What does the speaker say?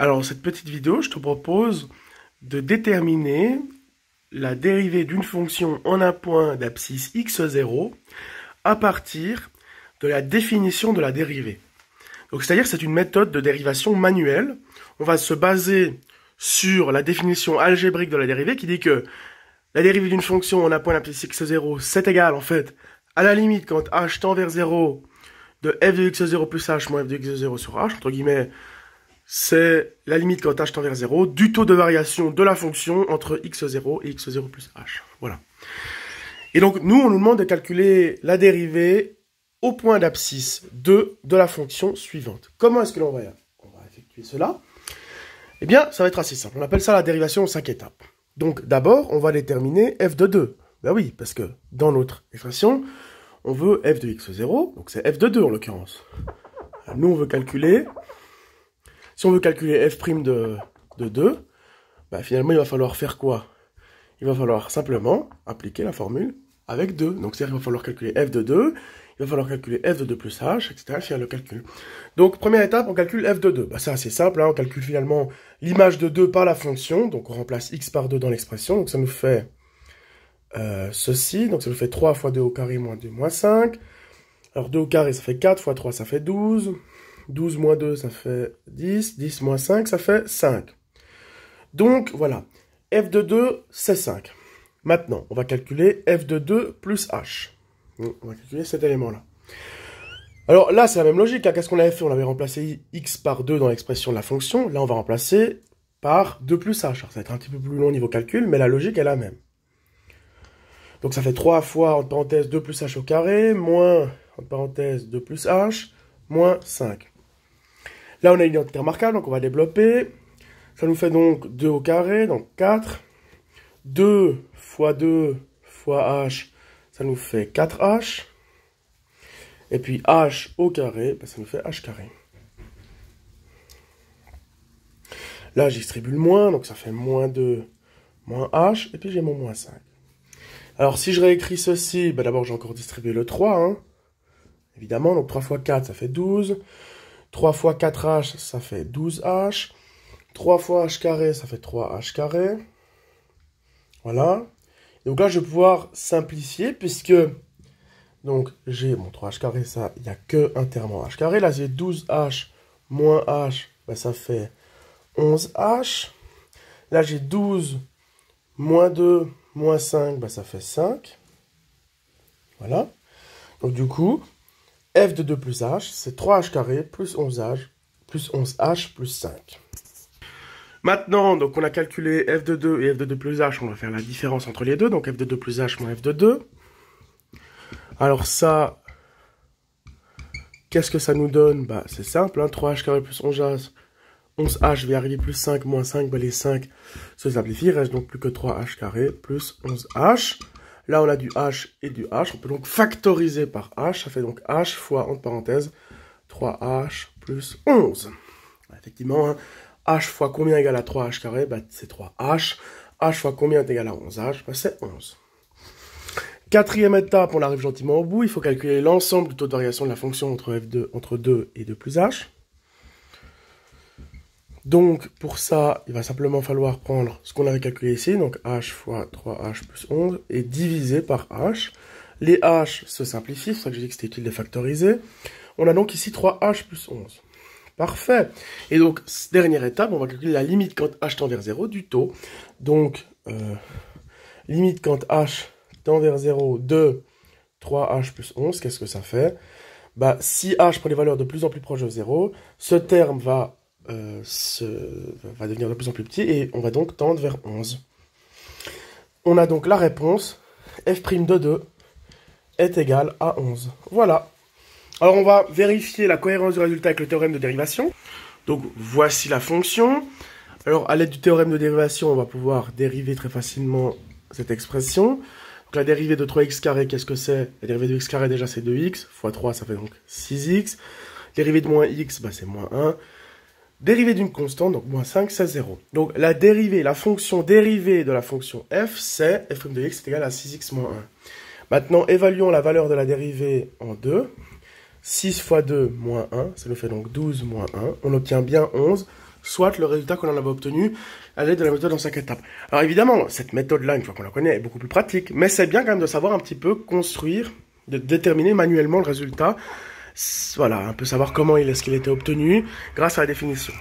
Alors, dans cette petite vidéo, je te propose de déterminer la dérivée d'une fonction en un point d'abscisse x0 à partir de la définition de la dérivée. Donc, c'est-à-dire que c'est une méthode de dérivation manuelle. On va se baser sur la définition algébrique de la dérivée qui dit que la dérivée d'une fonction en un point d'abscisse x0, c'est égal, en fait, à la limite quand h tend vers 0 de f de x0 plus h moins f de x0 sur h, entre guillemets, c'est la limite quand h tend vers 0 du taux de variation de la fonction entre x0 et x0 plus h. Voilà. Et donc, nous, on nous demande de calculer la dérivée au point d'abscisse 2 de la fonction suivante. Comment est-ce que on va effectuer cela? Eh bien, ça va être assez simple. On appelle ça la dérivation en 5 étapes. Donc, d'abord, on va déterminer f de 2. Ben oui, parce que dans notre expression, on veut f de x0, donc c'est f de 2 en l'occurrence. Nous, on veut calculer... Si on veut calculer f' de 2, bah finalement, il va falloir faire quoi? Il va falloir simplement appliquer la formule avec 2. Donc, c'est-à-dire qu'il va falloir calculer f de 2, il va falloir calculer f de 2 plus h, etc. Faire le calcul. Donc, première étape, on calcule f de 2. Bah, c'est assez simple, hein, on calcule finalement l'image de 2 par la fonction. Donc, on remplace x par 2 dans l'expression. Donc, ça nous fait ceci. Donc, ça nous fait 3 fois 2 au carré moins 2 moins 5. Alors, 2 au carré, ça fait 4 fois 3, ça fait 12. 12 moins 2, ça fait 10. 10 moins 5, ça fait 5. Donc, voilà. f de 2, c'est 5. Maintenant, on va calculer f de 2 plus h. On va calculer cet élément-là. Alors là, c'est la même logique. Hein. Qu'est-ce qu'on avait fait? On avait remplacé x par 2 dans l'expression de la fonction. Là, on va remplacer par 2 plus h. Alors, ça va être un petit peu plus long au niveau calcul, mais la logique est la même. Donc, ça fait 3 fois, entre parenthèses, 2 plus h au carré, moins, entre parenthèses, 2 plus h, moins 5. Là, on a une identité remarquable, donc on va développer. Ça nous fait donc 2 au carré, donc 4. 2 fois 2 fois h, ça nous fait 4h. Et puis h au carré, ça nous fait h carré. Là, je distribue le moins, donc ça fait moins 2, moins h, et puis j'ai mon moins 5. Alors, si je réécris ceci, d'abord, j'ai encore distribué le 3, hein, évidemment. Donc, 3 fois 4, ça fait 12. 3 fois 4h, ça fait 12h. 3 fois h carré, ça fait 3h carré. Voilà. Donc là, je vais pouvoir simplifier, puisque... Donc, j'ai mon 3h carré, ça, il n'y a que un terme en h carré. Là, j'ai 12h moins h, ça fait 11h. Là, j'ai 12 moins 2 moins 5, ça fait 5. Voilà. Donc, du coup... f de 2 plus h, c'est 3h carré plus 11h plus 5. Maintenant, donc on a calculé f de 2 et f de 2 plus h, on va faire la différence entre les deux, donc f de 2 plus h moins f de 2. Alors ça, qu'est-ce que ça nous donne? C'est simple, hein, 3h carré plus 11h va arriver plus 5 moins 5, les 5 se simplifient, il reste donc plus que 3h carré plus 11h. Là, on a du h et du h. On peut donc factoriser par h. Ça fait donc h fois, entre parenthèses, 3h plus 11. Effectivement, hein, h fois combien égale à 3h carré? C'est 3h. h fois combien est égal à 11h? C'est 11. Quatrième étape, on arrive gentiment au bout. Il faut calculer l'ensemble du taux de variation de la fonction entre 2 et 2 plus h. Donc, pour ça, il va simplement falloir prendre ce qu'on avait calculé ici, donc h fois 3h plus 11, et diviser par h. Les h se simplifient, c'est pour ça que j'ai dit que c'était utile de factoriser. On a donc ici 3h plus 11. Parfait. Et donc, dernière étape, on va calculer la limite quand h tend vers 0 du taux. Donc, limite quand h tend vers 0 de 3h plus 11, qu'est-ce que ça fait? Si h prend des valeurs de plus en plus proches de 0, ce terme va devenir de plus en plus petit et on va donc tendre vers 11. On a donc la réponse, f' de 2 est égal à 11. Voilà. Alors on va vérifier la cohérence du résultat avec le théorème de dérivation. Donc voici la fonction. Alors à l'aide du théorème de dérivation, on va pouvoir dériver très facilement cette expression. Donc la dérivée de 3x carré, qu'est-ce que c'est? La dérivée de x carré déjà c'est 2x, fois 3 ça fait donc 6x. Dérivée de moins x, c'est moins 1. Dérivée d'une constante, donc moins 5, c'est 0. Donc la dérivée, la fonction dérivée de la fonction f, c'est f' de x est égal à 6x moins 1. Maintenant, évaluons la valeur de la dérivée en 2. 6 fois 2, moins 1, ça nous fait donc 12 moins 1. On obtient bien 11. soit le résultat qu'on en avait obtenu à l'aide de la méthode en 5 étapes. Alors évidemment, cette méthode-là, une fois qu'on la connaît, est beaucoup plus pratique, mais c'est bien quand même de savoir un petit peu construire, de déterminer manuellement le résultat. Voilà, un peu savoir comment est-ce qu'il était obtenu grâce à la définition.